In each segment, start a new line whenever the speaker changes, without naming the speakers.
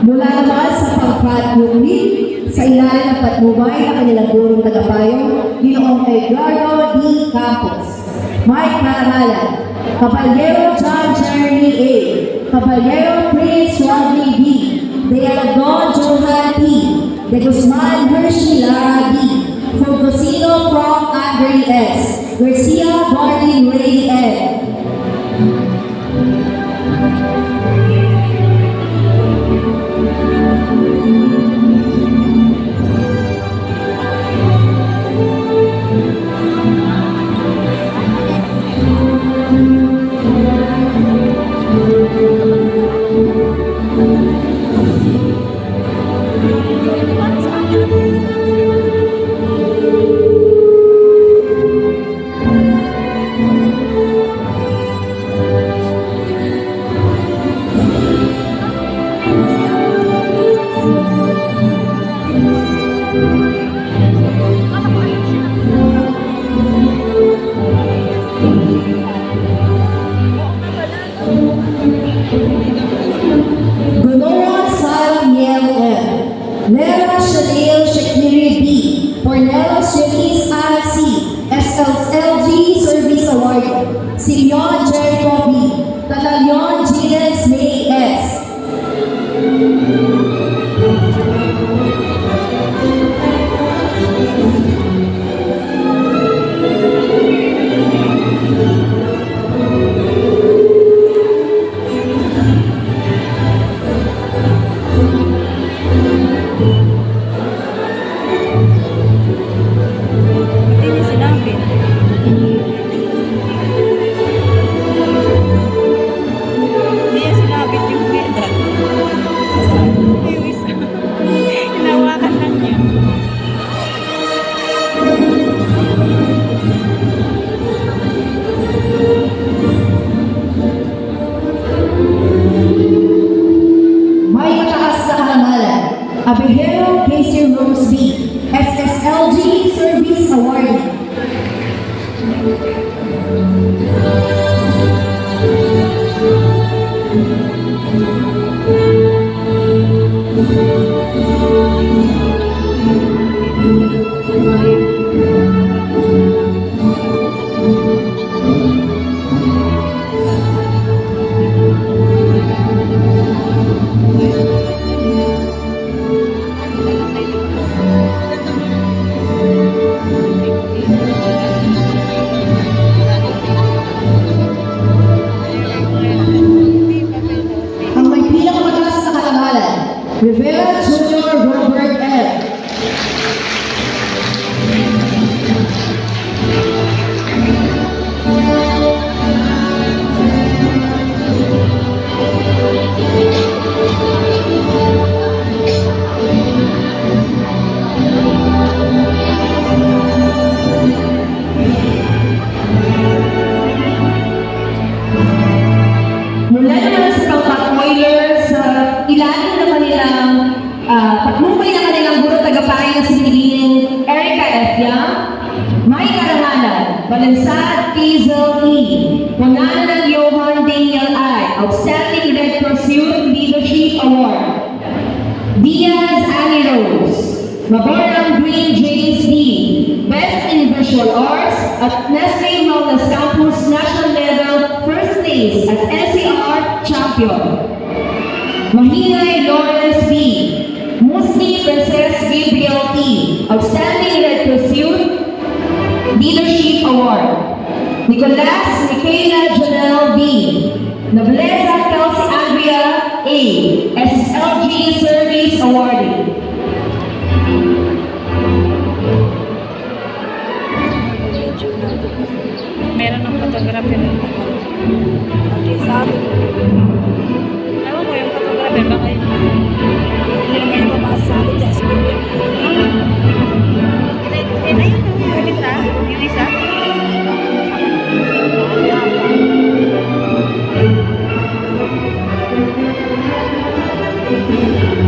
Mula naman sa pagpatnubli, sa ilalim ng patnubay na kanilang gurong tagapayo, Ginoong Edgardo D. Campos. May karangalan, Caballero John Jeremy A. Caballero Prince Rodney B. De Aragon Johan P. De Guzman Hershey Lara D. Fulgosino Frank Andre S. Garcia Barney Ray N. Gunoan Sarah Miel M. Nera Chanel Shakiri B. Cornelis Janice RC. SLG Service Award. Silion Jericho B. Tatalion Gines May S. Abejero Casey Rose B. SSLG Service Award. Rivera Jr. Robert L. Mula naman sa pagpapwailer sa ilalim na kanilang patnubay na kanilang guro tagapayo na sinilin Erica F. Yang, may karangalan, Balansad Hazel E. Punana ng Johan Daniel I. Outstanding Red Pursuit Leadership Award. Diaz Annie Rose. Mabarang Green James D. Best in Visual Arts at Nestle Wellness Campus National Level First Place at NCR Champion. Mahinay Lawrence B. Musni Princess Gabriel T. Outstanding Red Pursuit Leadership Award. Nicolas Michaela Janelle B. Nobleza Kelsey Andrea A. SSLG Service Awardee.
Meron ng photographer.
Okay, sabi.
Ewan ko yung photographer, baka yun.
Hindi naman yung mabasa sa akin sa school.
Ayun, yung isa. Yung isa.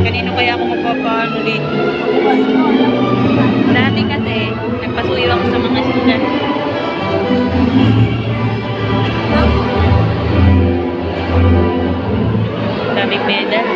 Kanino kaya ako magpapaano dito? Dati kasi, nagpasuyo ako sa mga estudyante. Daming medal.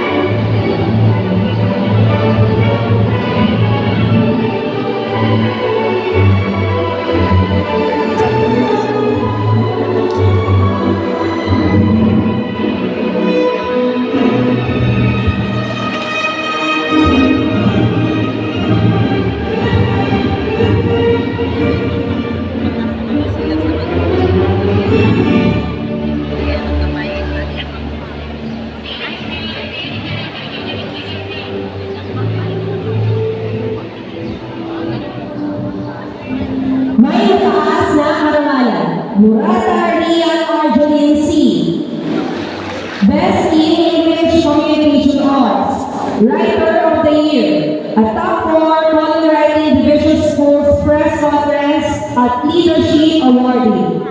Writer of the Year, a top 4 Colin Writing Division Schools Press Conference at Leadership Awardee.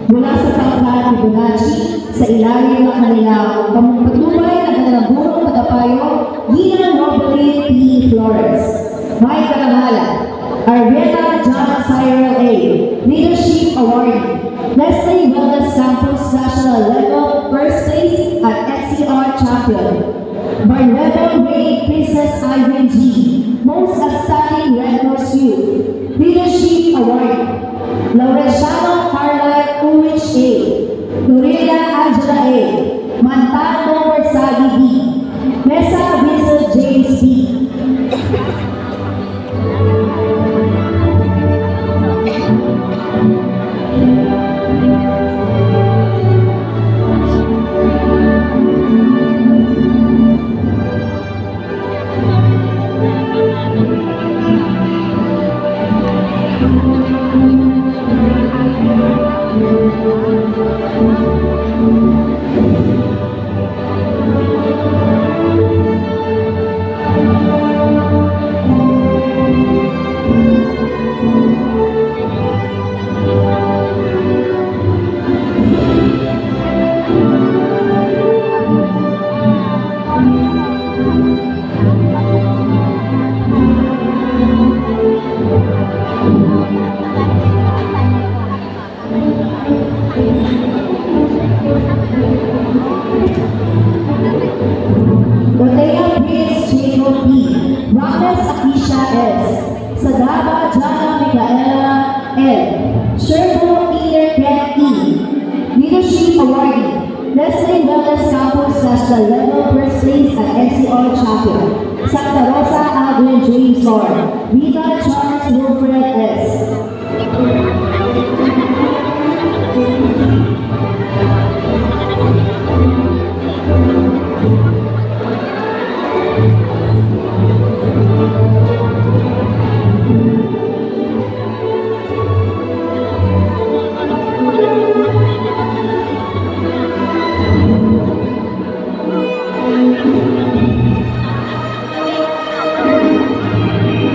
Mula sa Tangkat ni Bonachi, sa ilalim ng kanilang pagtubay ng kanilang gurong tagapayo, Gina Robert P. Flores. May karangalan, Arvela John Cyril A. Leadership Awardee, Leslie Wellness Campus National Level First Place at XCR Champion. Barnwell Ray Princess Ivan G. Most Outstanding Red Cross Youth, Leadership Awardee. Laurentiano Carla Ulrich A. Lorena Angela A. Mantano Versagi B. Mesa Vincent James B. Otea Prince Jacob P. Ramos Akisha S. Sadaba Jana Micaela L. Sherbo Peter Grant E. Leadership Awardee, Leslie Wellness Campus National Level First Place at NCR Champion. Santa Rosa Alvin James R. Rita Charles Wilfred S.